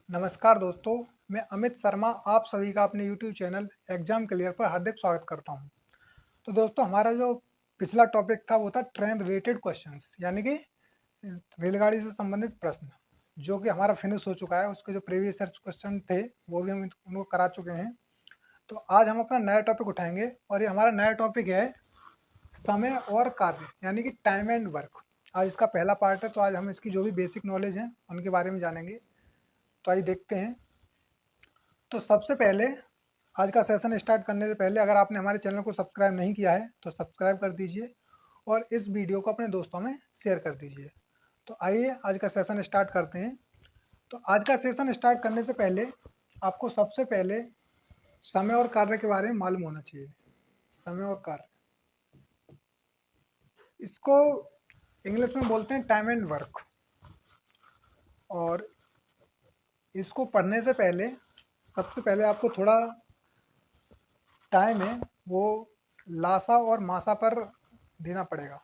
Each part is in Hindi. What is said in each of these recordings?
नमस्कार दोस्तों, मैं अमित शर्मा आप सभी का अपने यूट्यूब चैनल एग्जाम क्लियर पर हार्दिक स्वागत करता हूं। तो दोस्तों हमारा जो पिछला टॉपिक था वो था ट्रेन रिलेटेड क्वेश्चंस यानी कि रेलगाड़ी से संबंधित प्रश्न जो कि हमारा फिनिश हो चुका है। उसके जो प्रीवियस ईयर क्वेश्चन थे वो भी हम उनको करा चुके हैं। तो आज हम अपना नया टॉपिक उठाएंगे और ये हमारा नया टॉपिक है समय और कार्य यानी कि टाइम एंड वर्क। आज इसका पहला पार्ट है, तो आज हम इसकी जो भी बेसिक नॉलेज है उनके बारे में जानेंगे। तो आइए देखते हैं। तो सबसे पहले आज का सेशन स्टार्ट करने से पहले अगर आपने हमारे चैनल को सब्सक्राइब नहीं किया है तो सब्सक्राइब कर दीजिए और इस वीडियो को अपने दोस्तों में शेयर कर दीजिए। तो आइए आज का सेशन स्टार्ट करते हैं। तो आज का सेशन स्टार्ट करने से पहले आपको सबसे पहले समय और कार्य के बारे में मालूम होना चाहिए। समय और कार्य, इसको इंग्लिश में बोलते हैं टाइम एंड वर्क। और इसको पढ़ने से पहले सबसे पहले आपको थोड़ा टाइम है वो लासा और मासा पर देना पड़ेगा।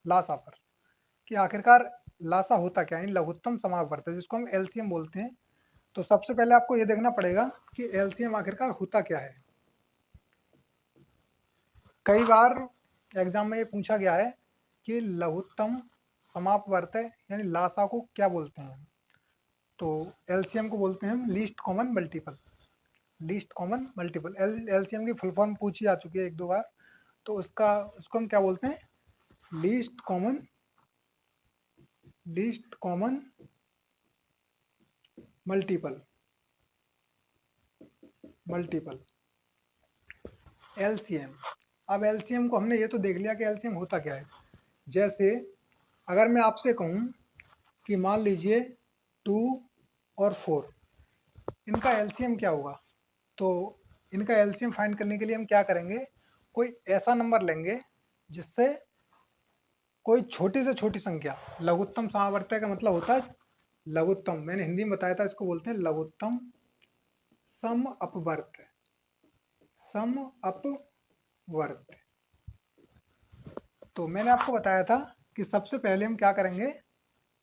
लासा पर कि आखिरकार लासा होता क्या है, लघुत्तम समापवर्त है जिसको हम एलसीएम बोलते हैं। तो सबसे पहले आपको ये देखना पड़ेगा कि एलसीएम आखिरकार होता क्या है। कई बार एग्जाम में ये पूछा गया है कि लघुत्तम समापवर्त यानी लासा को क्या बोलते हैं। तो एलसीएम को बोलते हैं हम least common multiple. Least common multiple LCM की फुल फॉर्म पूछी जा चुकी है एक दो बार। तो उसको हम क्या बोलते हैं, लीस्ट कॉमन मल्टीपल। एलसीएम। अब एलसीएम को हमने ये तो देख लिया कि एलसीएम होता क्या है। जैसे अगर मैं आपसे कहूँ कि मान लीजिए 2 और 4 इनका एलसीएम क्या होगा, तो इनका एलसीएम फाइंड करने के लिए हम क्या करेंगे, कोई ऐसा नंबर लेंगे जिससे कोई छोटी से छोटी संख्या, लघुत्तम समावर्त का मतलब होता है लघुत्तम, मैंने हिंदी में बताया था, इसको बोलते हैं लघुत्तम सम अपवर्त। सम अपवर्त। तो मैंने आपको बताया था कि सबसे पहले हम क्या करेंगे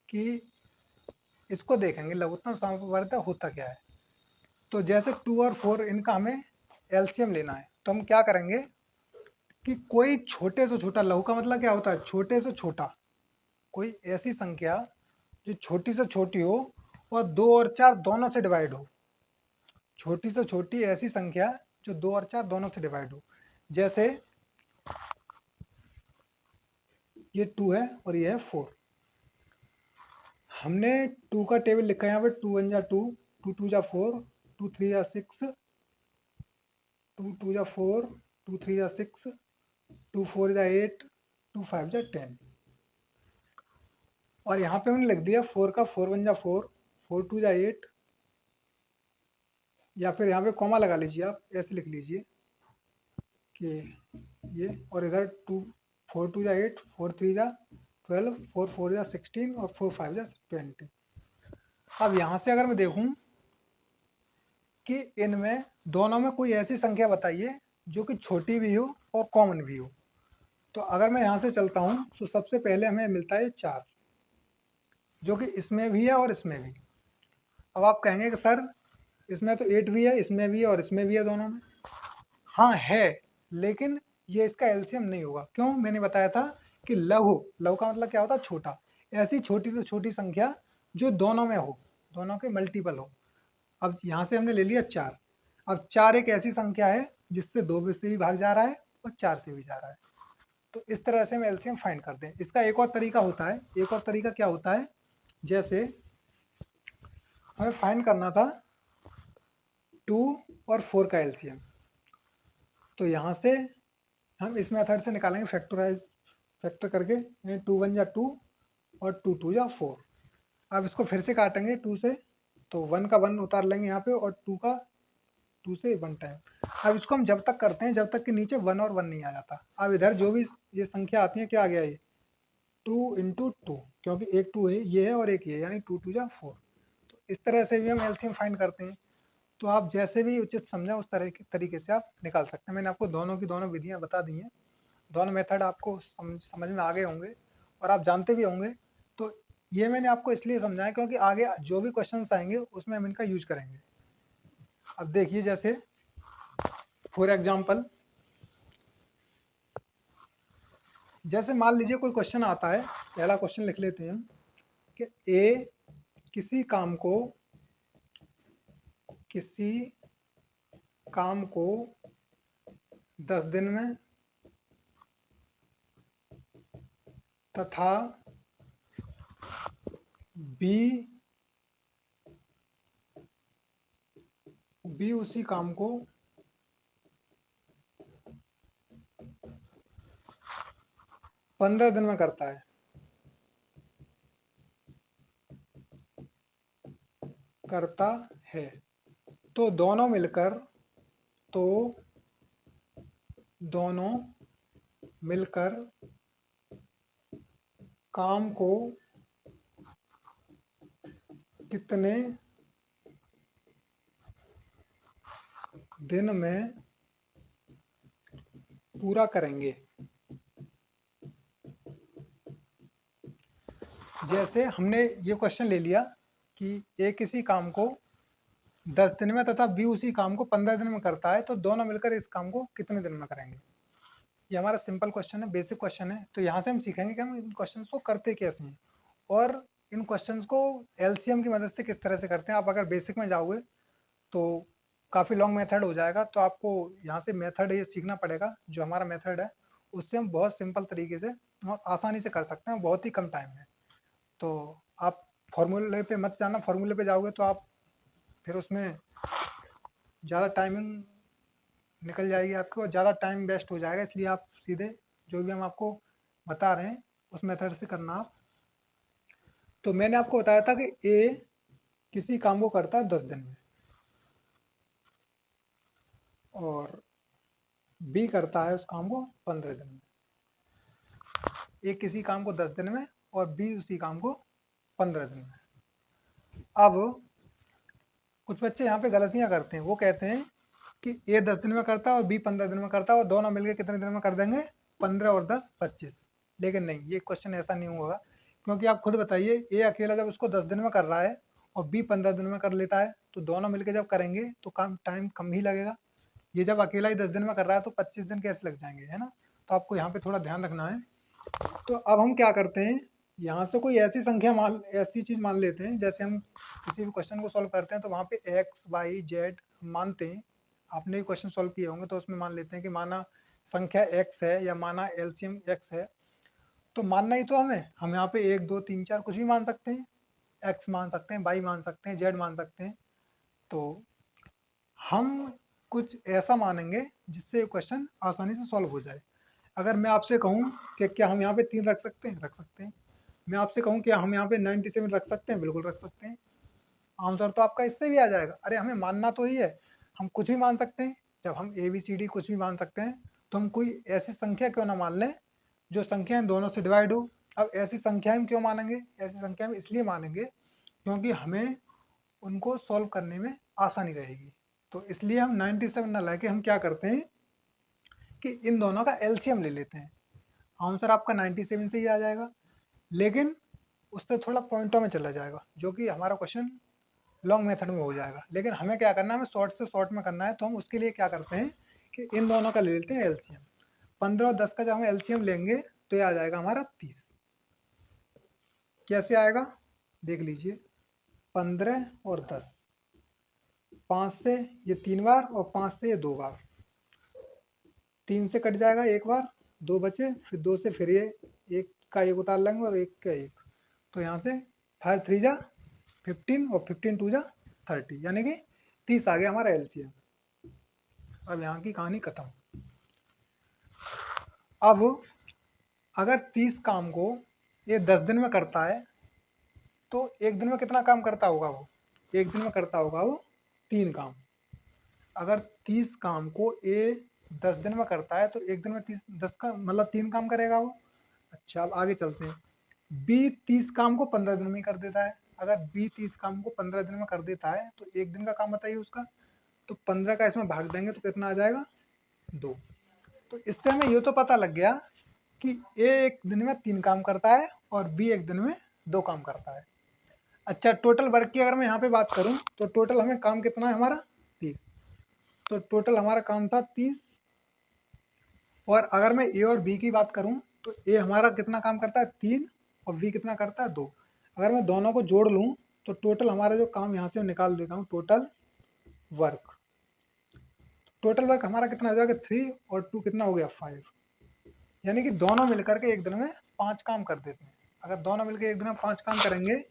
कि इसको देखेंगे लघुत्तम सम अपवर्त होता क्या है। तो जैसे 2 और 4 इनका हमें एलसीएम लेना है, तो हम क्या करेंगे कि कोई छोटे से छोटा, लघु का मतलब क्या होता है छोटे से छोटा, कोई ऐसी संख्या जो छोटी से छोटी हो और 2 और 4 दोनों से डिवाइड हो। छोटी से छोटी ऐसी संख्या जो 2 और 4 दोनों से डिवाइड हो। जैसे ये 2 है और ये है 4। हमने 2 का टेबल लिखा है यहाँ पे, 2 1 जा 2, 2 2 जा 4, 2 3 जा 6, 2 2 जा 4, 2 3 जा 6, 2 4 जा 8, 2 5 जा 10। और यहाँ पे हमने लिख दिया 4 का 4 1 जा 4, 4 2 जा 8, या फिर यहाँ पे कॉमा लगा लीजिए, आप ऐसे लिख लीजिए कि ये, और इधर 2 4 2 जा 8, 4 3 जा 12, 4 4 जा 16 और 4 5 जा 20। अब यहाँ से अगर मैं देखूँ कि इनमें दोनों में कोई ऐसी संख्या बताइए जो कि छोटी भी हो और कॉमन भी हो। तो अगर मैं यहाँ से चलता हूँ तो सबसे पहले हमें मिलता है 4, जो कि इसमें भी है और इसमें भी। अब आप कहेंगे कि सर इसमें तो 8 भी है, इसमें भी है और इसमें भी है, दोनों में। हाँ है, लेकिन ये इसका एलसीएम नहीं होगा। क्यों? मैंने बताया था कि लघु, लघु का मतलब क्या होता है छोटा, ऐसी छोटी से छोटी संख्या जो दोनों में हो, दोनों के मल्टीपल हो। अब यहाँ से हमने ले लिया 4। अब 4 एक ऐसी संख्या है जिससे 2 से भी भाग जा रहा है और 4 से भी जा रहा है। तो इस तरह से हम एलसीएम फाइंड करते हैं। इसका एक और तरीका होता है। एक और तरीका क्या होता है, जैसे हमें फाइंड करना था 2 और 4 का एलसीएम। तो यहाँ से हम इस मेथड से निकालेंगे फैक्टर करके, 2 1 जा 2 और 2 2 जा 4। अब इसको फिर से काटेंगे 2 से, तो 1 का 1 उतार लेंगे यहाँ पे और 2 का 2 से 1 टाइम। अब इसको हम जब तक करते हैं जब तक कि नीचे 1 और 1 नहीं आ जाता। अब इधर जो भी ये संख्या आती है, क्या आ गया ये 2 इंटू 2, क्योंकि एक 2 है, ये है और एक ये है, यानी 2 2 जा 4। तो इस तरह से भी हम एलसीएम फाइंड करते हैं। तो आप जैसे भी उचित समझें उस तरीके से आप निकाल सकते हैं। मैंने आपको दोनों की दोनों विधियाँ बता दी हैं। दोनों मेथड आपको समझ में आ गए होंगे और आप जानते भी होंगे। तो ये मैंने आपको इसलिए समझाया क्योंकि आगे जो भी क्वेश्चंस आएंगे उसमें हम इनका यूज करेंगे। अब देखिए, जैसे फॉर एग्जांपल, जैसे मान लीजिए कोई क्वेश्चन आता है, पहला क्वेश्चन लिख लेते हैं कि ए किसी काम को 10 दिन में तथा बी उसी काम को 15 दिन में करता है, तो दोनों मिलकर काम को कितने दिन में पूरा करेंगे। जैसे हमने ये क्वेश्चन ले लिया कि ए किसी काम को 10 दिन में तथा बी उसी काम को 15 दिन में करता है, तो दोनों मिलकर इस काम को कितने दिन में करेंगे। ये हमारा सिंपल क्वेश्चन है, बेसिक क्वेश्चन है। तो यहाँ से हम सीखेंगे कि हम इन क्वेश्चंस को करते कैसे हैं और इन क्वेश्चंस को एलसीएम की मदद से किस तरह से करते हैं। आप अगर बेसिक में जाओगे तो काफ़ी लॉन्ग मेथड हो जाएगा, तो आपको यहाँ से मेथड ये सीखना पड़ेगा। जो हमारा मेथड है उससे हम बहुत सिंपल तरीके से और आसानी से कर सकते हैं, बहुत ही कम टाइम में। तो आप फॉर्मूले पे मत जाना, फॉर्मूले पे जाओगे तो आप फिर उसमें ज़्यादा टाइमिंग निकल जाएगी आपकी और ज़्यादा टाइम वेस्ट हो जाएगा। इसलिए आप सीधे जो भी हम आपको बता रहे हैं उस मेथड से करना आप। तो मैंने आपको बताया था कि ए किसी काम को करता है 10 दिन में और बी करता है उस काम को 15 दिन में। ए किसी काम को 10 दिन में और बी उसी काम को 15 दिन में। अब कुछ बच्चे यहाँ पे गलतियाँ करते हैं, वो कहते हैं कि ए 10 दिन में करता है और बी 15 दिन में करता है और दोनों मिलकर कितने दिन में कर देंगे, 15 और 10 25। लेकिन नहीं, ये क्वेश्चन ऐसा नहीं होगा, क्योंकि आप खुद बताइए, ए अकेला जब उसको 10 दिन में कर रहा है और बी 15 दिन में कर लेता है, तो दोनों मिलकर जब करेंगे तो काम टाइम कम ही लगेगा। ये जब अकेला ही 10 दिन में कर रहा है तो 25 दिन कैसे लग जाएंगे, है ना। तो आपको यहाँ पे थोड़ा ध्यान रखना है। तो अब हम क्या करते हैं, यहाँ से कोई ऐसी चीज़ मान लेते हैं। जैसे हम किसी भी क्वेश्चन को सॉल्व करते हैं तो वहाँ पे एक्स वाई जेड मानते हैं। आपने भी क्वेश्चन सॉल्व किए होंगे तो उसमें मान लेते हैं कि माना संख्या एक्स है या माना एलसीएम एक्स है। तो मानना ही तो हम यहाँ पे 1 2 3 4 कुछ भी मान सकते हैं, एक्स मान सकते हैं, वाई मान सकते हैं, जेड मान सकते हैं। तो हम कुछ ऐसा मानेंगे जिससे क्वेश्चन आसानी से सॉल्व हो जाए। अगर मैं आपसे कहूँ कि क्या हम यहाँ पे 3 रख सकते हैं, रख सकते हैं। मैं आपसे कहूँ क्या हम यहाँ पे 97 रख सकते हैं, बिल्कुल रख सकते हैं। आंसर तो आपका इससे भी आ जाएगा। अरे हमें मानना तो ही है, हम कुछ भी मान सकते हैं। जब हम ABCD कुछ भी मान सकते हैं तो हम कोई ऐसी संख्या क्यों ना मान लें जो संख्या इन दोनों से डिवाइड हो। अब ऐसी संख्या हम क्यों मानेंगे, ऐसी संख्या हम इसलिए मानेंगे क्योंकि हमें उनको सॉल्व करने में आसानी रहेगी। तो इसलिए हम 97 ना लाके हम क्या करते हैं कि इन दोनों का एलसीएम ले लेते हैं। आंसर आपका 97 से ही आ जाएगा, लेकिन उससे थोड़ा पॉइंटों में चला जाएगा, जो कि हमारा क्वेश्चन लॉन्ग मेथड में हो जाएगा। लेकिन हमें क्या करना है, हमें शॉर्ट से शॉर्ट में करना है। तो हम उसके लिए क्या करते हैं कि इन दोनों का ले लेते हैं एलसीएम। 15 और 10 का जब हम एलसीएम लेंगे तो ये आ जाएगा हमारा 30। कैसे आएगा देख लीजिए, 15 और 10, 5 से ये 3 बार और 5 से ये 2 बार, 3 से कट जाएगा 1 बार, 2 बचे, फिर 2 से फिर ये 1 का 1 उतार लेंगे और 1 का 1। तो यहाँ से 5 3 जा 15 और 15 2 जा 30, यानी कि 30 आ गया हमारा एलसीएम। अब यहाँ की कहानी खत्म। अब अगर 30 काम को ये 10 दिन में करता है तो एक दिन में कितना काम करता होगा वो, एक दिन में करता होगा वो 3 काम। अगर 30 काम को ए 10 दिन में करता है तो एक दिन में 10 का मतलब 3 काम करेगा वो। अच्छा, अब आगे चलते हैं। बी 30 काम को 15 दिन में कर देता है। अगर बी 30 काम को 15 दिन में कर देता है तो एक दिन का काम बताइए उसका। तो 15 का इसमें भाग देंगे तो कितना आ जाएगा, 2। तो इससे हमें ये तो पता लग गया कि ए एक दिन में 3 काम करता है और बी एक दिन में 2 काम करता है। अच्छा, टोटल वर्क की अगर मैं यहाँ पे बात करूँ तो टोटल हमें काम कितना है हमारा 30। तो टोटल हमारा काम था 30। और अगर मैं ए और बी की बात करूँ तो ए हमारा कितना काम करता है 3 और बी कितना करता है 2। अगर मैं दोनों को जोड़ लूँ तो टोटल हमारा जो काम यहाँ से निकाल देता हूँ, टोटल वर्क हमारा कितना हो जाएगा 3 और 2 कितना हो गया 5। यानी कि दोनों मिलकर के एक दिन में 5 काम कर देते हैं। अगर दोनों मिलकर एक दिन में 5 काम करेंगे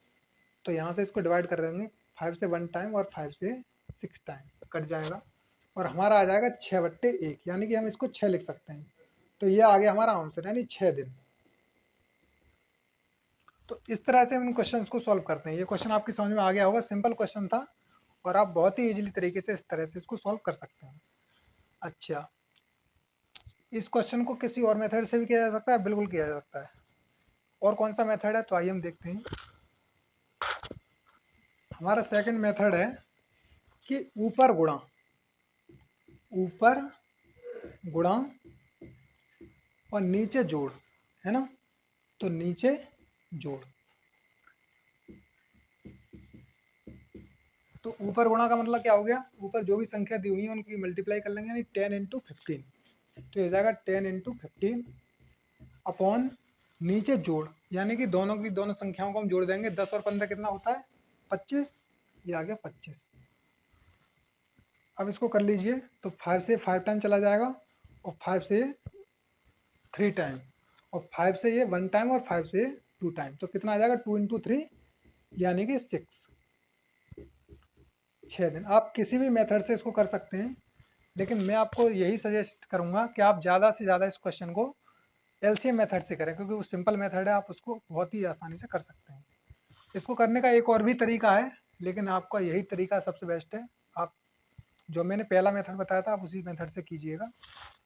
तो यहाँ से इसको डिवाइड कर देंगे, 5 से 1 टाइम और 5 से 6 टाइम कट जाएगा और हमारा आ जाएगा 6/1, यानी कि हम इसको 6 लिख सकते हैं। तो ये आ गया हमारा आंसर, यानी 6 दिन। तो इस तरह से हम इन क्वेश्चन को सॉल्व करते हैं। ये क्वेश्चन आपकी समझ में आ गया होगा, सिंपल क्वेश्चन था और आप बहुत ही इजीली तरीके से इस तरह से इसको सॉल्व कर सकते हैं। अच्छा, इस क्वेश्चन को किसी और मेथड से भी किया जा सकता है, बिल्कुल किया जा सकता है। और कौन सा मेथड है तो आइए हम देखते हैं। हमारा सेकंड मेथड है कि ऊपर गुणा और नीचे जोड़, है ना। तो नीचे जोड़, तो ऊपर गुणा का मतलब क्या हो गया, ऊपर जो भी संख्या दी हुई है उनकी मल्टीप्लाई कर लेंगे, यानी 10 × 15। तो ये जाएगा 10 × 15 अपॉन नीचे जोड़, यानी कि दोनों की दोनों संख्याओं को हम जोड़ देंगे। 10 और 15 कितना होता है 25, ये आ गया 25। अब इसको कर लीजिए, तो 5 से 5 टाइम चला जाएगा और 5 से 3 टाइम और 5 से ये 1 टाइम और 5 से 2 टाइम। तो कितना आ जाएगा 2 × 3 यानी कि 6 दिन। आप किसी भी मेथड से इसको कर सकते हैं, लेकिन मैं आपको यही सजेस्ट करूंगा कि आप ज़्यादा से ज़्यादा इस क्वेश्चन को एलसीएम मेथड से करें, क्योंकि वो सिंपल मेथड है, आप उसको बहुत ही आसानी से कर सकते हैं। इसको करने का एक और भी तरीका है, लेकिन आपका यही तरीका सबसे बेस्ट है। आप जो मैंने पहला मेथड बताया था आप उसी मेथड से कीजिएगा।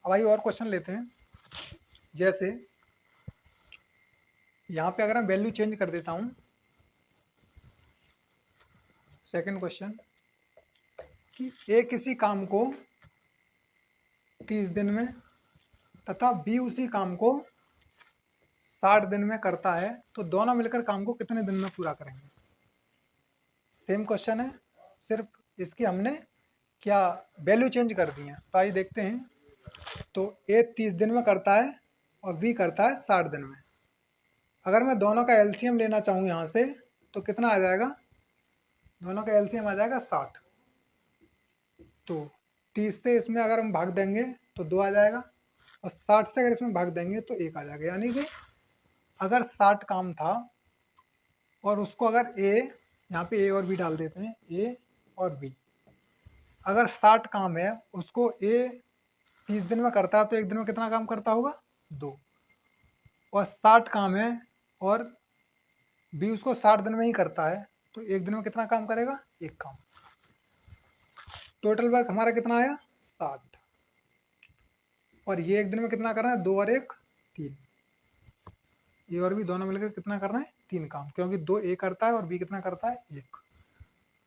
अब आइए और क्वेश्चन लेते हैं। जैसे यहाँ पे अगर मैं वैल्यू चेंज कर देता हूँ, सेकंड क्वेश्चन, कि ए किसी काम को 30 दिन में तथा बी उसी काम को 60 दिन में करता है, तो दोनों मिलकर काम को कितने दिन में पूरा करेंगे। सेम क्वेश्चन है, सिर्फ इसकी हमने क्या वैल्यू चेंज कर दी है। तो आइए देखते हैं। तो ए 30 दिन में करता है और बी करता है 60 दिन में। अगर मैं दोनों का एलसीएम लेना चाहूँ यहाँ से, तो कितना आ जाएगा, दोनों का एलसीएम आ जाएगा 60। तो 30 से इसमें अगर हम भाग देंगे तो 2 आ जाएगा और 60 से अगर इसमें भाग देंगे तो 1 आ जाएगा। यानी कि अगर 60 काम था और उसको अगर ए, यहाँ पे ए और बी डाल देते हैं, ए और बी, अगर 60 काम है उसको ए 30 दिन में करता है तो एक दिन में कितना काम करता होगा 2। और 60 काम है और बी उसको 60 दिन में ही करता है तो एक दिन में कितना काम करेगा, 1 काम। टोटल वर्क हमारा कितना आया 60, और ये एक दिन में कितना करना है 2 और 1 3। ये और भी दोनों मिलकर कितना करना है 3 काम, क्योंकि 2 ए करता है और बी कितना करता है 1।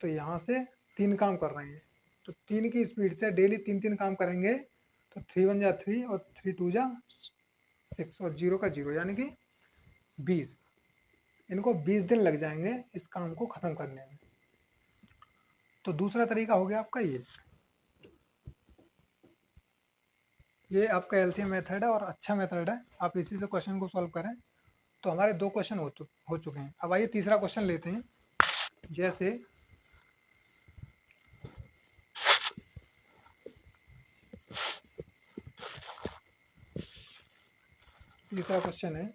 तो यहाँ से 3 काम कर रहे हैं, तो 3 की स्पीड से डेली 3 काम करेंगे तो 3 1 जा 3 और 3 2 जा 6 और 0 का 0, यानी कि 20। इनको 20 दिन लग जाएंगे इस काम को ख़त्म करने में। तो दूसरा तरीका हो गया आपका ये आपका एलसीएम मेथड है और अच्छा मेथड है, आप इसी से क्वेश्चन को सॉल्व करें। तो हमारे 2 क्वेश्चन हो चुके हैं। अब आइए तीसरा क्वेश्चन लेते हैं। जैसे तीसरा क्वेश्चन है,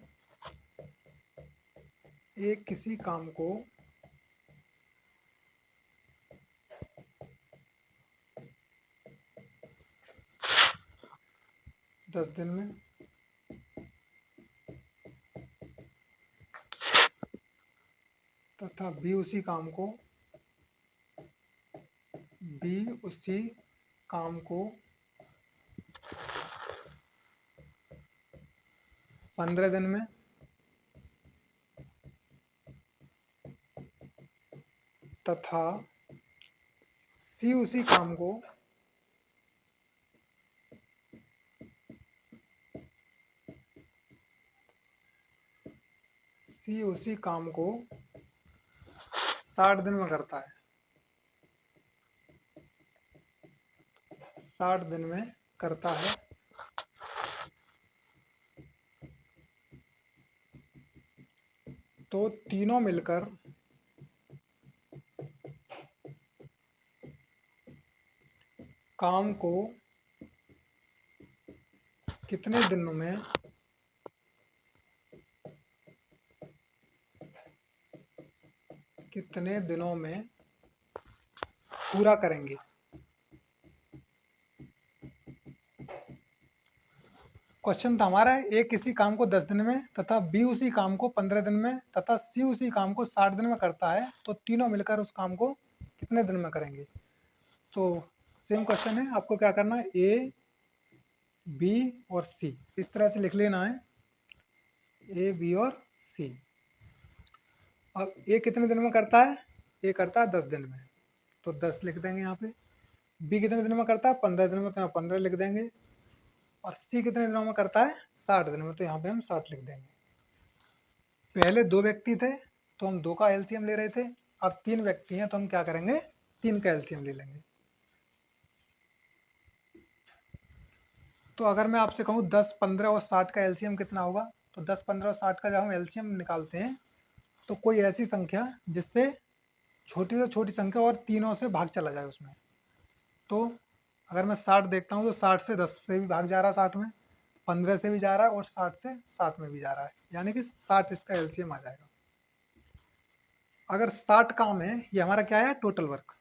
एक किसी काम को 10 दिन में तथा बी उसी काम को 15 दिन में तथा सी उसी काम को सी उसी काम को 60 दिन में करता है, 60 दिन में करता है, तो तीनों मिलकर काम को कितने दिनों में पूरा करेंगे। क्वेश्चन था हमारा ए किसी काम को 10 दिन में तथा बी उसी काम को 15 दिन में तथा सी उसी काम को 60 दिन में करता है, तो तीनों मिलकर उस काम को कितने दिन में करेंगे। तो सेम क्वेश्चन है, आपको क्या करना है, ए बी और सी इस तरह से लिख लेना है, ए बी और सी। अब ए कितने दिन में करता है, ए करता है 10 दिन में, तो 10 लिख देंगे यहाँ पे। बी कितने दिन में करता है, 15 दिन में, तो यहाँ 15 लिख देंगे। और सी कितने दिनों में करता है, 60 दिन में, तो यहाँ पे हम 60 लिख देंगे। पहले 2 व्यक्ति थे तो हम 2 का एलसीएम ले रहे थे, अब 3 व्यक्ति हैं तो हम क्या करेंगे, 3 का एलसीएम ले लेंगे। तो अगर मैं आपसे कहूँ 10, 15 और 60 का एलसीएम कितना होगा, तो 10, 15 और 60 का जब हम एलसीएम निकालते हैं तो कोई ऐसी संख्या जिससे छोटी से छोटी संख्या और तीनों से भाग चला जाए उसमें। तो अगर मैं 60 देखता हूँ तो 60 से 10 से भी भाग जा रहा है 60 में, 15 से भी जा रहा है और 60 से 60 में भी जा रहा है, यानी कि 60 इसका एलसीएम आ जाएगा। अगर 60 काम है, ये हमारा क्या है, टोटल वर्क।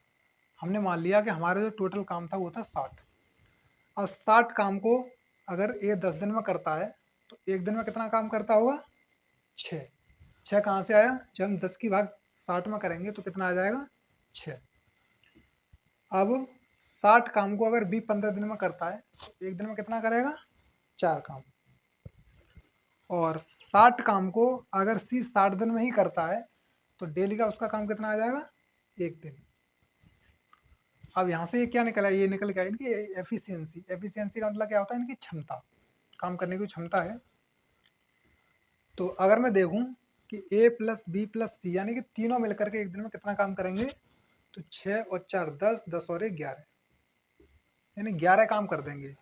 हमने मान लिया कि हमारा जो टोटल काम था वो था 60। और 60 काम को अगर ये 10 दिन में करता है तो एक दिन में कितना काम करता होगा, 6। 6 कहाँ से आया, जब हम 10 की भाग 60 में करेंगे तो कितना आ जाएगा, 6। अब 60 काम को अगर बी 15 दिन में करता है तो एक दिन में कितना करेगा, 4 काम। और 60 काम को अगर सी 60 दिन में ही करता है तो डेली का उसका काम कितना आ जाएगा, एक दिन। अब यहाँ से ये क्या निकला, ये निकल गया इनकी एफिशिएंसी। एफिशिएंसी का मतलब क्या होता है, इनकी क्षमता, काम करने की क्षमता है। तो अगर मैं देखूं कि ए प्लस बी प्लस सी यानी कि तीनों मिलकर के एक दिन में कितना काम करेंगे, तो 6 और 4 10, 10 और 1 11, यानी 11 काम कर देंगे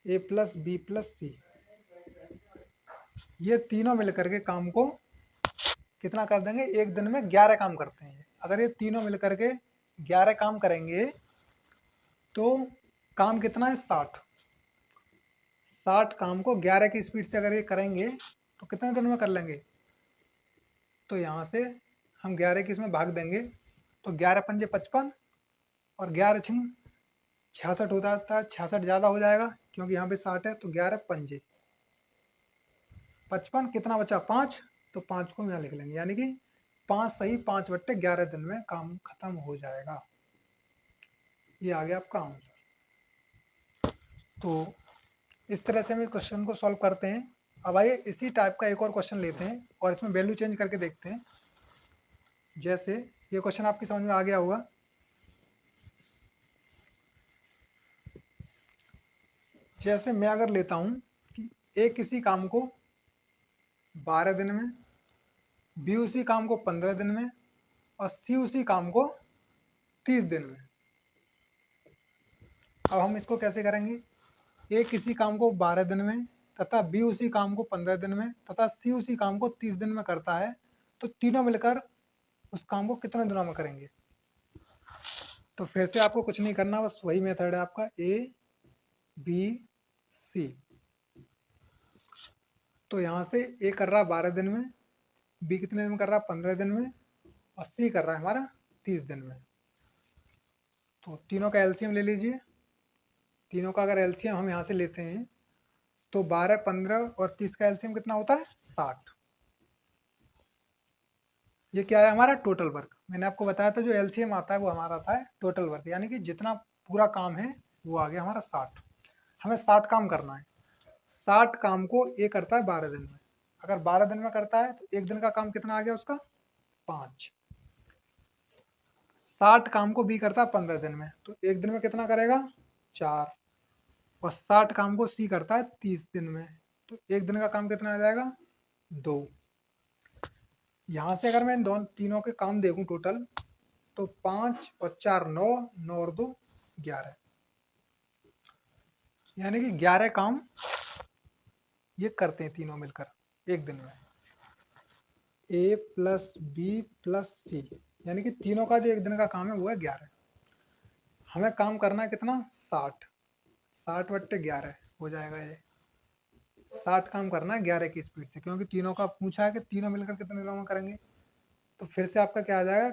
ए प्लस बी प्लस सी। ये तीनों मिलकर के काम को कितना कर देंगे, एक दिन में 11 काम करते हैं। अगर ये तीनों मिलकर के 11 काम करेंगे तो काम कितना है, 60। 60 काम को 11 की स्पीड से अगर ये करेंगे तो कितने दिन में कर लेंगे, तो यहाँ से हम 11 की इसमें भाग देंगे तो 11 पंजे 55 और 11 छिंग 66 हो जाता है। 66 ज़्यादा हो जाएगा क्योंकि यहाँ पे 60 है, तो 11 पंजे 55, कितना बचा 5, तो 5 को यहाँ लिख लेंगे, यानी कि 5 सही 5/11 दिन में काम खत्म हो जाएगा। ये आ गया आपका आंसर। तो इस तरह से हम क्वेश्चन को सॉल्व करते हैं। अब आइए इसी टाइप का एक और क्वेश्चन लेते हैं और इसमें वैल्यू चेंज करके देखते हैं। जैसे ये क्वेश्चन आपकी समझ में आ गया होगा। जैसे मैं अगर लेता हूं कि ए किसी काम को 12 दिन में, बी उसी काम को 15 दिन में और सी उसी काम को 30 दिन में। अब हम इसको कैसे करेंगे, ए किसी काम को 12 दिन में तथा बी उसी काम को 15 दिन में तथा सी उसी काम को 30 दिन में करता है, तो तीनों मिलकर उस काम को कितने दिनों में करेंगे। तो फिर से आपको कुछ नहीं करना, बस वही मेथड है आपका, ए बी सी। तो यहाँ से ए कर रहा है 12 दिन में, बी कितने दिन में कर रहा है, 15 दिन में, और सी कर रहा है हमारा 30 दिन में। तो तीनों का एलसीएम ले लीजिए। तीनों का अगर एलसीएम हम यहाँ से लेते हैं तो 12, 15 और 30 का एलसीएम कितना होता है, 60। ये क्या है, हमारा टोटल वर्क। मैंने आपको बताया था जो एलसीएम आता है वो हमारा आता है टोटल वर्क, यानी कि जितना पूरा काम है वो आ गया हमारा 60। हमें 60 काम करना है। 60 काम को ए करता है 12 दिन में। अगर 12 दिन में करता है तो एक दिन का काम कितना आ गया उसका, 5। 60 काम को बी करता है 15 दिन में, तो एक दिन में कितना करेगा, 4। और 60 काम को सी करता है 30 दिन में, तो एक दिन का काम कितना आ जाएगा, 2। यहाँ से अगर मैं इन दोनों तीनों के काम देखूं टोटल, तो 5 और 4 9, 9 और 2 11, यानी कि 11 काम ये करते हैं तीनों मिलकर एक दिन में। ए प्लस बी प्लस सी, यानी कि तीनों का जो एक दिन का काम है वो है 11। हमें काम करना है कितना, 60, 60/11 हो जाएगा ये। 60 काम करना है 11 की स्पीड से, क्योंकि तीनों का पूछा है कि तीनों मिलकर कितने दिनों में करेंगे। तो फिर से आपका क्या आ जाएगा,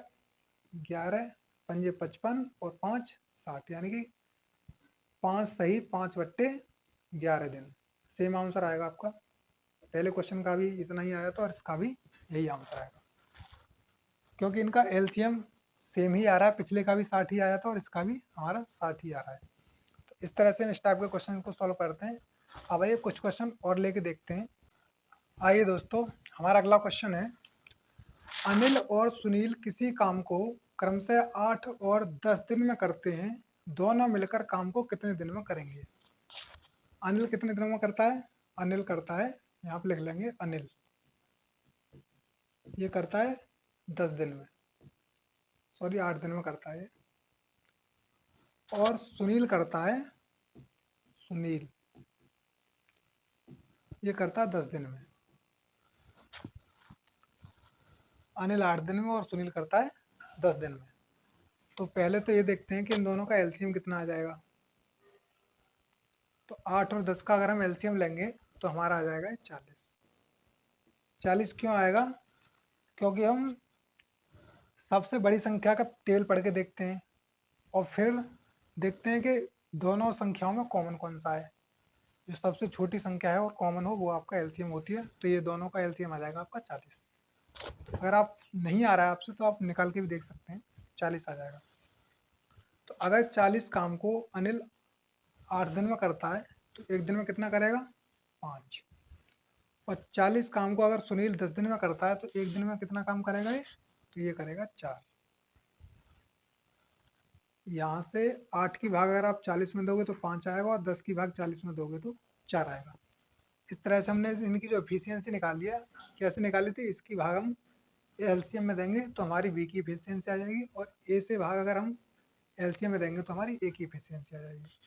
11 पंजे 55 और 5 60, यानी कि 5 सही 5/11 दिन। सेम आंसर आएगा आपका। पहले क्वेश्चन का भी इतना ही आया था और इसका भी यही आंसर आएगा, क्योंकि इनका एलसीएम सेम ही आ रहा है। पिछले का भी 60 ही आया था और इसका भी हमारा 60 ही आ रहा है। तो इस तरह से हम इस टाइप के क्वेश्चन को सॉल्व करते हैं। अब आइए कुछ क्वेश्चन और लेके देखते हैं। आइए दोस्तों, हमारा अगला क्वेश्चन है, अनिल और सुनील किसी काम को क्रमशः 8 और 10 दिन में करते हैं, दोनों मिलकर काम को कितने दिन में करेंगे। अनिल कितने दिनों में करता है, अनिल करता है, यहाँ पे लिख लेंगे अनिल, ये करता है 10 दिन में, सॉरी 8 दिन में करता है। और सुनील करता है, सुनील ये करता है 10 दिन में। अनिल 8 दिन में और सुनील करता है 10 दिन में। तो पहले तो ये देखते हैं कि इन दोनों का एलसीएम कितना आ जाएगा। तो 8 और 10 का अगर हम एलसीएम लेंगे तो हमारा आ जाएगा 40। 40 क्यों आएगा, क्योंकि हम सबसे बड़ी संख्या का टेल पढ़ के देखते हैं और फिर देखते हैं कि दोनों संख्याओं में कॉमन कौन सा है। जो सबसे छोटी संख्या है और कॉमन हो वो आपका एलसीएम होती है। तो ये दोनों का एलसीएम आ जाएगा आपका 40। अगर आप नहीं आ रहा है आपसे तो आप निकाल के भी देख सकते हैं, 40 आ जाएगा। तो अगर 40 काम को अनिल 8 दिन में करता है तो एक दिन में कितना करेगा, 5। और 40 काम को अगर सुनील 10 दिन में करता है तो एक दिन में कितना काम करेगा ये, तो ये करेगा 4। यहाँ से 8 की भाग अगर आप 40 में दोगे तो 5 आएगा और 10 की भाग 40 में दोगे तो 4 आएगा। इस तरह से हमने इनकी जो एफिशिएंसी निकाली है, कैसे निकाली थी, इसकी भाग हम एलसीएम में देंगे तो हमारी बी की एफिशिएंसी आ जाएगी, और ए से भाग अगर हम एलसीएम में देंगे तो हमारी ए की एफिशिएंसी आ जाएगी।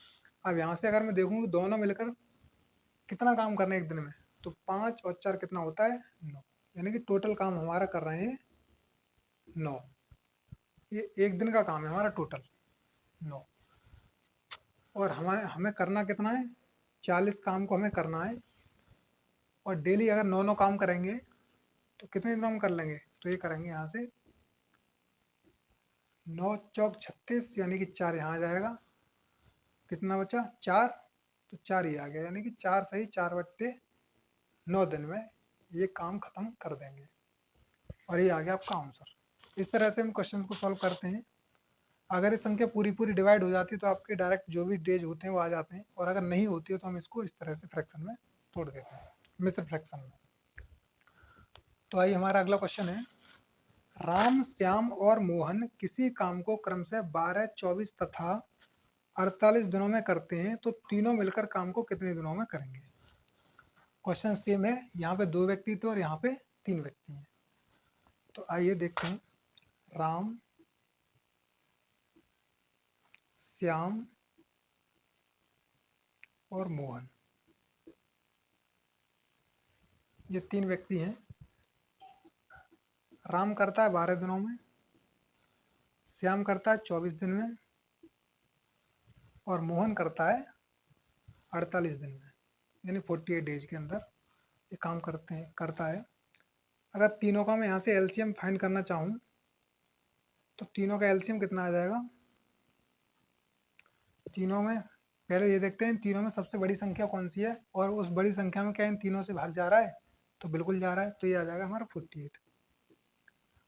अब यहाँ से अगर मैं देखूँ दोनों मिलकर कितना काम करना है एक दिन में, तो 5 और 4 कितना होता है, 9, यानी कि टोटल काम हमारा कर रहे हैं 9। ये एक दिन का काम है हमारा टोटल 9। और हमें हमें करना कितना है, 40 काम को हमें करना है। और डेली अगर 9 काम करेंगे तो कितने दिन हम कर लेंगे, तो ये करेंगे यहाँ से 9 चौक 36, यानी कि 4 यहाँ आ जाएगा। कितना बचा, 4, तो 4 ही आ गया, यानी कि 4 सही 4/9 दिन में ये काम खत्म कर देंगे। और ये आ गया आपका आंसर। इस तरह से हम क्वेश्चन को सॉल्व करते हैं। अगर ये संख्या पूरी पूरी डिवाइड हो जाती है तो आपके डायरेक्ट जो भी डेज होते हैं वो आ जाते हैं, और अगर नहीं होती है तो हम इसको इस तरह से फ्रैक्शन में तोड़ देते हैं, मिश्र फ्रैक्शन में। तो आइए हमारा अगला क्वेश्चन है, राम श्याम और मोहन किसी काम को क्रमशः 12 24 तथा 48 दिनों में करते हैं, तो तीनों मिलकर काम को कितने दिनों में करेंगे। क्वेश्चन सेम है, यहाँ पे 2 व्यक्ति थे और यहाँ पे 3 व्यक्ति हैं। तो आइए देखते हैं, राम श्याम और मोहन, ये 3 व्यक्ति हैं। राम करता है 12 दिनों में, श्याम करता है 24 दिन में, और मोहन करता है 48 दिन में, यानी 48 डेज के अंदर ये काम करता है। अगर तीनों का मैं यहाँ से एलसीएम फाइंड करना चाहूँ तो तीनों का एलसीएम कितना आ जाएगा। तीनों में पहले ये देखते हैं तीनों में सबसे बड़ी संख्या कौन सी है, और उस बड़ी संख्या में क्या इन तीनों से भाग जा रहा है, तो बिल्कुल जा रहा है, तो ये आ जाएगा हमारा 48।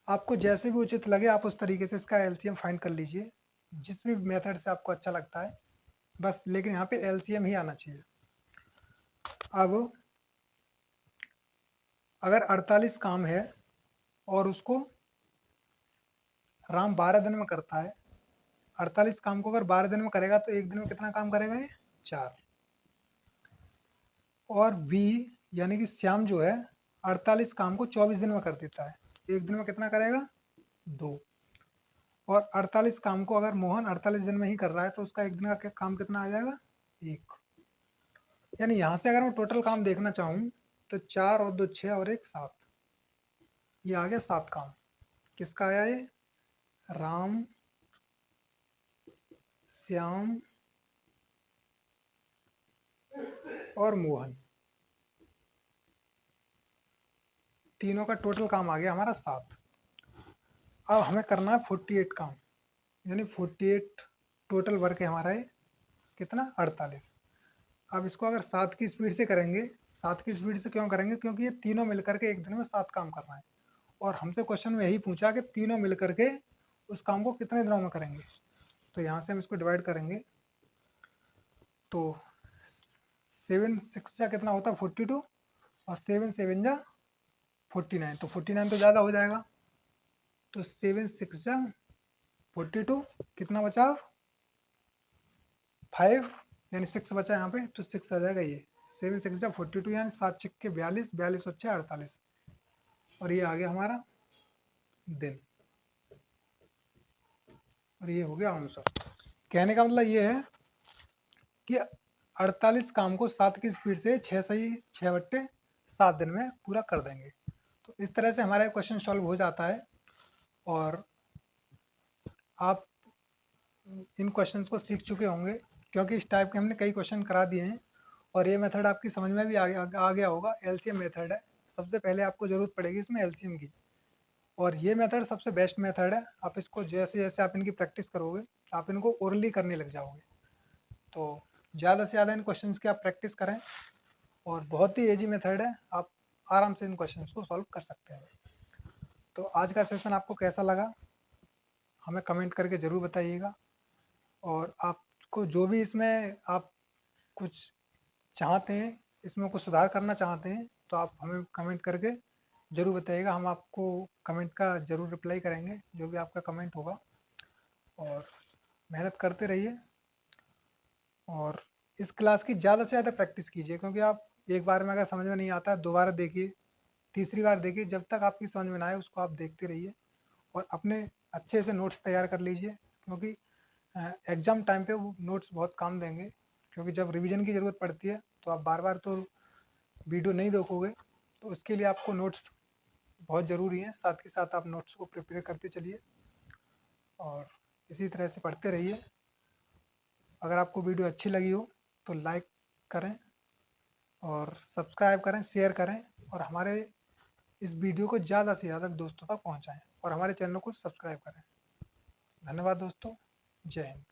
आपको जैसे भी उचित लगे आप उस तरीके से इसका एलसीएम फाइंड कर लीजिए, जिस भी मेथड से आपको अच्छा लगता है, बस लेकिन यहाँ पे एलसीएम ही आना चाहिए। अब अगर 48 काम है और उसको राम 12 दिन में करता है, 48 काम को अगर 12 दिन में करेगा तो एक दिन में कितना काम करेगा ये, 4। और बी यानी कि श्याम जो है 48 काम को 24 दिन में कर देता है, एक दिन में कितना करेगा? 2। और 48 काम को अगर मोहन 48 दिन में ही कर रहा है तो उसका एक दिन का काम कितना आ जाएगा? 1। यानी यहाँ से अगर मैं टोटल काम देखना चाहूँ तो 4 और 2 6 और 1 7, ये आ गया 7 काम। किसका आया ये? राम, श्याम और मोहन, तीनों का टोटल काम आ गया हमारा 7। अब हमें करना है 48 काम, यानी 48 टोटल वर्क है हमारा ये, कितना? 48। अब इसको अगर 7 की स्पीड से करेंगे, 7 की स्पीड से क्यों करेंगे? क्योंकि ये तीनों मिलकर के एक दिन में 7 काम करना है, और हमसे क्वेश्चन में यही पूछा कि तीनों मिलकर के उस काम को कितने दिनों में करेंगे। तो यहाँ से हम इसको डिवाइड करेंगे तो 7 6 जा कितना होता है? 42, और 7 7 जा 49, तो 49 तो ज़्यादा हो जाएगा, तो 7 6 जा 42, कितना बचा? 5, यानी 6 बचा यहाँ पे, तो 6 आ जाएगा ये। 7 6 जा 42, यानी 7 6 के 42, 42 बच्चे 48, और ये आ गया हमारा दिन, और ये हो गया आंसर। कहने का मतलब ये है कि 48 काम को 7 की स्पीड से 6 सही 6 बट्टे 7 दिन में पूरा कर देंगे। तो इस तरह से हमारा क्वेश्चन सॉल्व हो जाता है, और आप इन क्वेश्चंस को सीख चुके होंगे, क्योंकि इस टाइप के हमने कई क्वेश्चन करा दिए हैं, और ये मेथड आपकी समझ में भी आ गया होगा। एलसीएम मेथड है, सबसे पहले आपको ज़रूरत पड़ेगी इसमें एलसीएम की, और ये मेथड सबसे बेस्ट मेथड है। आप इसको जैसे जैसे आप इनकी प्रैक्टिस करोगे, आप इनको ओरली करने लग जाओगे। तो ज़्यादा से ज़्यादा इन क्वेश्चंस की आप प्रैक्टिस करें, और बहुत ही ईजी मेथड है, आप आराम से इन क्वेश्चंस को सॉल्व कर सकते हैं। तो आज का सेशन आपको कैसा लगा, हमें कमेंट करके ज़रूर बताइएगा, और आपको जो भी इसमें आप कुछ चाहते हैं, इसमें कुछ सुधार करना चाहते हैं, तो आप हमें कमेंट करके ज़रूर बताइएगा। हम आपको कमेंट का ज़रूर रिप्लाई करेंगे, जो भी आपका कमेंट होगा। और मेहनत करते रहिए, और इस क्लास की ज़्यादा से ज़्यादा प्रैक्टिस कीजिए, क्योंकि आप एक बार में अगर समझ में नहीं आता है, दोबारा देखिए, तीसरी बार देखिए, जब तक आपकी समझ में ना आए उसको आप देखते रहिए, और अपने अच्छे से नोट्स तैयार कर लीजिए, क्योंकि एग्ज़ाम टाइम पे वो नोट्स बहुत काम देंगे। क्योंकि जब रिवीजन की ज़रूरत पड़ती है तो आप बार बार तो वीडियो नहीं देखोगे, तो उसके लिए आपको नोट्स बहुत ज़रूरी हैं। साथ के साथ आप नोट्स को प्रिपेयर करते चलिए, और इसी तरह से पढ़ते रहिए। अगर आपको वीडियो अच्छी लगी हो तो लाइक करें, और सब्सक्राइब करें, शेयर करें, और हमारे इस वीडियो को ज़्यादा से ज़्यादा दोस्तों तक पहुँचाएँ, और हमारे चैनल को सब्सक्राइब करें। धन्यवाद दोस्तों, जय हिंद।